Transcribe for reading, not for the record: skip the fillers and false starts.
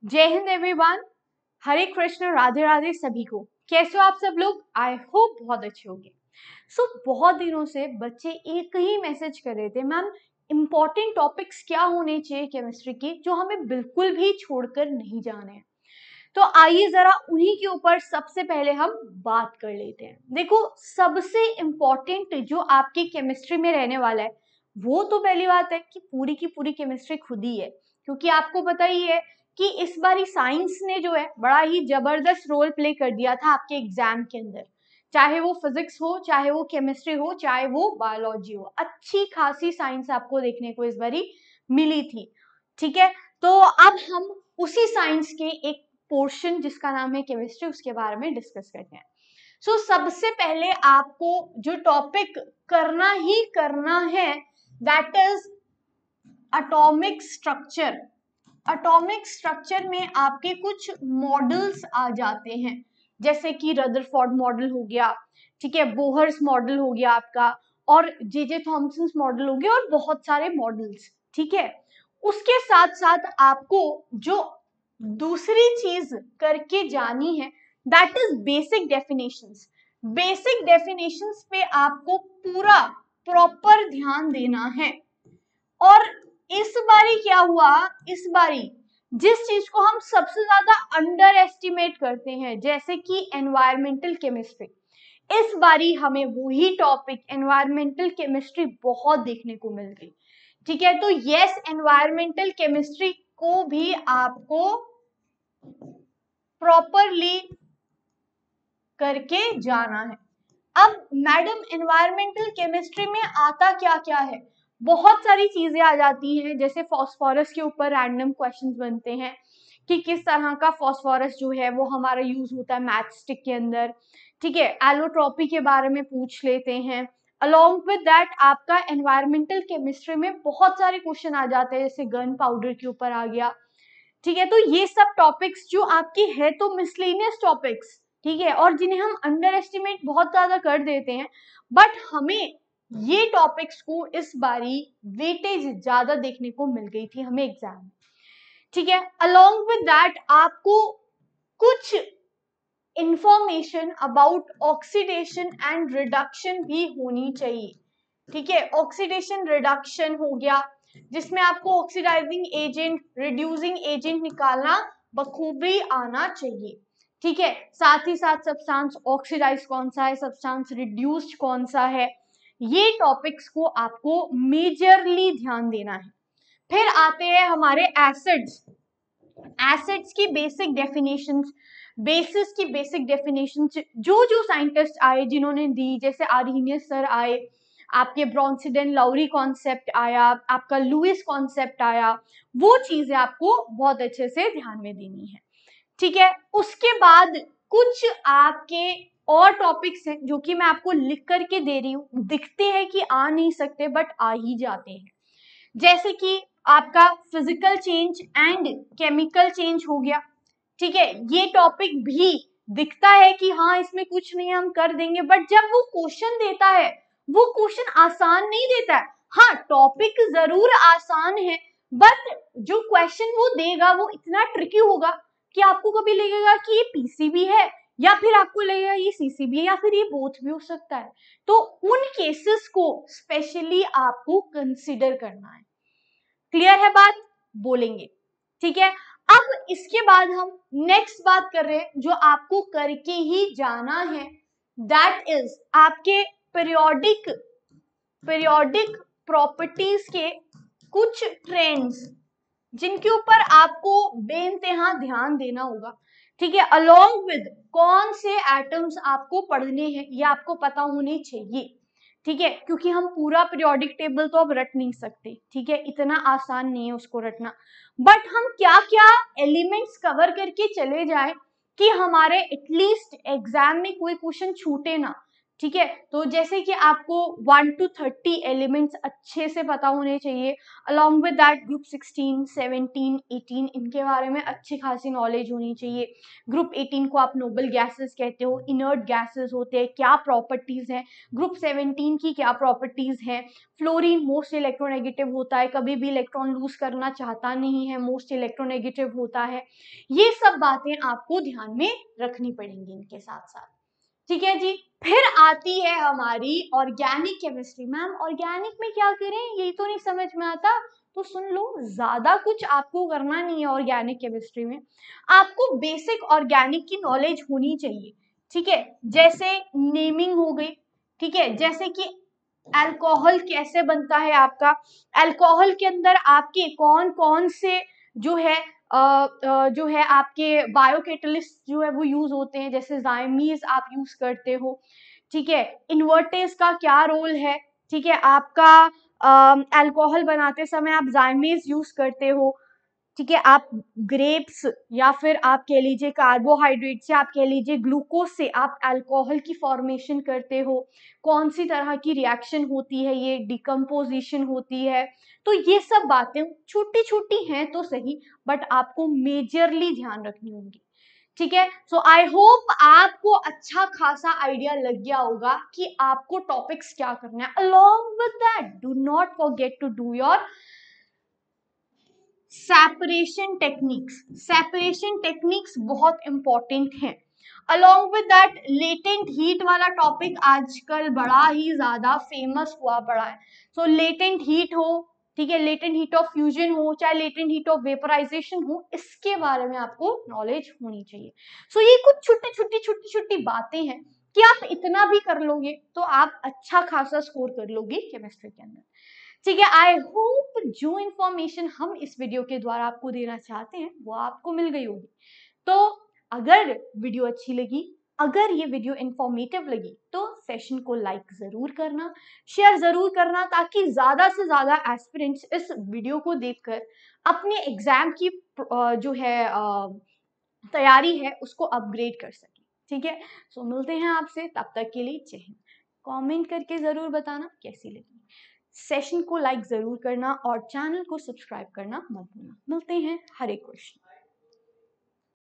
जय हिंद एवरीवन, हरे कृष्ण, राधे राधे सभी को। कैसे हो आप सब लोग? आई होप बहुत अच्छे होंगे। बहुत दिनों से बच्चे एक ही मैसेज कर रहे थे, मैम इंपॉर्टेंट टॉपिक्स क्या होने चाहिए केमिस्ट्री के जो हमें बिल्कुल भी छोड़कर नहीं जाने हैं। तो आइए जरा उन्हीं के ऊपर सबसे पहले हम बात कर लेते हैं। देखो, सबसे इम्पोर्टेंट जो आपकी केमिस्ट्री में रहने वाला है वो तो पहली बात है कि पूरी की पूरी केमिस्ट्री खुद ही है, क्योंकि आपको पता ही है कि इस बारी साइंस ने जो है बड़ा ही जबरदस्त रोल प्ले कर दिया था आपके एग्जाम के अंदर। चाहे वो फिजिक्स हो, चाहे वो केमिस्ट्री हो, चाहे वो बायोलॉजी हो, अच्छी खासी साइंस आपको देखने को इस बारी मिली थी। ठीक है, तो अब हम उसी साइंस के एक पोर्शन जिसका नाम है केमिस्ट्री, उसके बारे में डिस्कस करते हैं। सबसे पहले आपको जो टॉपिक करना ही करना है that is atomic structure. Atomic structure में आपके कुछ मॉडल्स आ जाते हैं, जैसे कि रदरफोर्ड मॉडल हो गया, ठीक है, बोहर्स मॉडल हो गया आपका, और जे थॉमसन मॉडल हो गया, और बहुत सारे मॉडल्स। ठीक है, उसके साथ साथ आपको जो दूसरी चीज करके जानी है that is basic definitions. Basic definitions पे आपको पूरा प्रॉपर ध्यान देना है। और इस बारी क्या हुआ, इस बारी जिस चीज को हम सबसे ज्यादा अंडर एस्टिमेट करते हैं, जैसे कि एनवायरमेंटल केमिस्ट्री, इस बारी हमें वही टॉपिक एनवायरमेंटल केमिस्ट्री बहुत देखने को मिल गई। ठीक है, तो यस, एनवायरमेंटल केमिस्ट्री को भी आपको प्रॉपरली करके जाना है। अब मैडम एनवायरमेंटल केमिस्ट्री में आता क्या क्या है? बहुत सारी चीजें आ जाती हैं, जैसे फास्फोरस के ऊपर रैंडम क्वेश्चंस बनते हैं कि किस तरह का फास्फोरस जो है वो हमारा यूज होता है मैथस्टिक के अंदर। ठीक है, एलोट्रॉपी के बारे में पूछ लेते हैं। अलॉन्ग विद दैट आपका एनवायरमेंटल केमिस्ट्री में बहुत सारे क्वेश्चन आ जाते हैं, जैसे गन पाउडर के ऊपर आ गया। ठीक है, तो ये सब टॉपिक्स जो आपकी है तो मिसलेनियस टॉपिक्स, ठीक है, और जिन्हें हम अंडर एस्टिमेट बहुत ज्यादा कर देते हैं, बट हमें ये टॉपिक्स को इस बारी वेटेज ज्यादा देखने को मिल गई थी हमें एग्जाम में। ठीक है, अलोंग विद दैट आपको कुछ information about oxidation and reduction भी होनी चाहिए। ठीक है, ऑक्सीडेशन रिडक्शन हो गया, जिसमें आपको ऑक्सीडाइजिंग एजेंट, रिड्यूसिंग एजेंट निकालना बखूबी आना चाहिए। ठीक है, साथ ही साथ सब्सटेंस ऑक्सीडाइज कौन सा है, सब्सटेंस रिड्यूस्ड कौन सा है, ये टॉपिक्स को आपको मेजरली ध्यान देना है। फिर आते हैं हमारे एसिड्स। एसिड्स की बेसिक डेफिनेशंस, बेसिस की बेसिक डेफिनेशंस जो साइंटिस्ट आए जिन्होंने दी, जैसे आर्हीनियस सर आए, आपके ब्रॉन्सिडन लाउरी कॉन्सेप्ट आया, आपका लुइस कॉन्सेप्ट आया, वो चीजें आपको बहुत अच्छे से ध्यान में देनी है। ठीक है, उसके बाद कुछ आपके और टॉपिक्स हैं जो कि मैं आपको लिख करके दे रही हूँ, दिखते हैं कि आ नहीं सकते बट आ ही जाते हैं, जैसे कि आपका physical change and chemical change हो गया। ठीक है, ये टॉपिक भी दिखता है कि हाँ इसमें कुछ नहीं हम कर देंगे, बट जब वो क्वेश्चन देता है वो क्वेश्चन आसान नहीं देता है। हाँ, टॉपिक जरूर आसान है, बट जो क्वेश्चन वो देगा वो इतना ट्रिकी होगा कि आपको कभी लगेगा कि ये पीसीबी है, या फिर आपको लगेगा ये सीसीबी है, या फिर ये बोथ भी हो सकता है। तो उन केसेस को स्पेशली आपको कंसिडर करना है। क्लियर है बात? बोलेंगे। ठीक है, अब इसके बाद हम नेक्स्ट बात कर रहे हैं जो आपको करके ही जाना है, दैट इज आपके पीरियोडिक प्रॉपर्टीज के कुछ ट्रेंड्स जिनके ऊपर आपको बेइंतहा ध्यान देना होगा। ठीक है, अलोंग विद कौन से एटम्स आपको पढ़ने हैं ये आपको पता होने चाहिए। ठीक है, क्योंकि हम पूरा पीरियोडिक टेबल तो अब रट नहीं सकते, ठीक है, इतना आसान नहीं है उसको रटना, बट हम क्या क्या एलिमेंट्स कवर करके चले जाएं कि हमारे एटलीस्ट एग्जाम में कोई क्वेश्चन छूटे ना। ठीक है, तो जैसे कि आपको 1 to 30 एलिमेंट्स अच्छे से पता होने चाहिए। अलॉन्ग विद दैट ग्रुप 16, 17, 18 इनके बारे में अच्छी खासी नॉलेज होनी चाहिए। ग्रुप 18 को आप नोबल गैसेस कहते हो, इनर्ट गैसेस होते हैं, क्या प्रॉपर्टीज हैं, ग्रुप 17 की क्या प्रॉपर्टीज हैं। फ्लोरीन मोस्ट इलेक्ट्रोनेगेटिव होता है, कभी भी इलेक्ट्रॉन लूज करना चाहता नहीं है, मोस्ट इलेक्ट्रोनेगेटिव होता है। ये सब बातें आपको ध्यान में रखनी पड़ेंगी इनके साथ साथ, ठीक है जी। फिर आती है हमारी ऑर्गेनिक केमिस्ट्री। मैम ऑर्गेनिक में क्या करें, यही तो नहीं समझ में आता। तो सुन लो, ज्यादा कुछ आपको करना नहीं है ऑर्गेनिक केमिस्ट्री में। आपको बेसिक ऑर्गेनिक की नॉलेज होनी चाहिए, ठीक है। जैसे नेमिंग हो गई, ठीक है, जैसे कि अल्कोहल कैसे बनता है आपका, अल्कोहल के अंदर आपके कौन कौन से जो है जो है आपके बायोकेटलिस्ट जो है वो यूज होते हैं, जैसे जाइमीज आप यूज करते हो, ठीक है। इन्वर्टेज का क्या रोल है, ठीक है, आपका अल्कोहल बनाते समय आप जाइमीज यूज करते हो, ठीक है। आप ग्रेप्स या फिर आप कह लीजिए कार्बोहाइड्रेट से, आप कह लीजिए ग्लूकोज से आप अल्कोहल की फॉर्मेशन करते हो। कौन सी तरह की रिएक्शन होती है, ये डिकम्पोजिशन होती है। तो ये सब बातें छोटी छोटी हैं तो सही, बट आपको मेजरली ध्यान रखनी होंगी, ठीक है। सो आई होप आपको अच्छा खासा आइडिया लग गया होगा कि आपको टॉपिक्स क्या करना है। Along with that do not forget to do your separation techniques. Separation techniques बहुत इंपॉर्टेंट हैं। Along with that latent heat वाला टॉपिक आजकल बड़ा ही ज्यादा फेमस हुआ पड़ा है। सो लेटेंट हीट हो, ठीक है, लेटेंट हीट ऑफ फ्यूजन हो, चाहे लेटेंट हीट ऑफ वेपराइजेशन हो, इसके बारे में आपको नॉलेज होनी चाहिए। सो ये कुछ छोटी छोटी बातें हैं कि आप इतना भी कर लोगे तो आप अच्छा खासा स्कोर कर लोगे केमिस्ट्री के अंदर, ठीक है। आई होप जो इंफॉर्मेशन हम इस वीडियो के द्वारा आपको देना चाहते हैं वो आपको मिल गई होगी। तो अगर वीडियो अच्छी लगी, अगर ये वीडियो इंफॉर्मेटिव लगी, तो सेशन को लाइक जरूर करना, शेयर जरूर करना, ताकि ज्यादा से ज्यादा एस्पिरेंट्स इस वीडियो को देखकर अपने एग्जाम की जो है तैयारी है उसको अपग्रेड कर सके, ठीक है। सो मिलते हैं आपसे, तब तक के लिए जय हिंद। कमेंट करके जरूर बताना कैसी लगी। सेशन को लाइक जरूर करना और चैनल को सब्सक्राइब करना मत भूलना। मिलते हैं, हरे कृष्ण।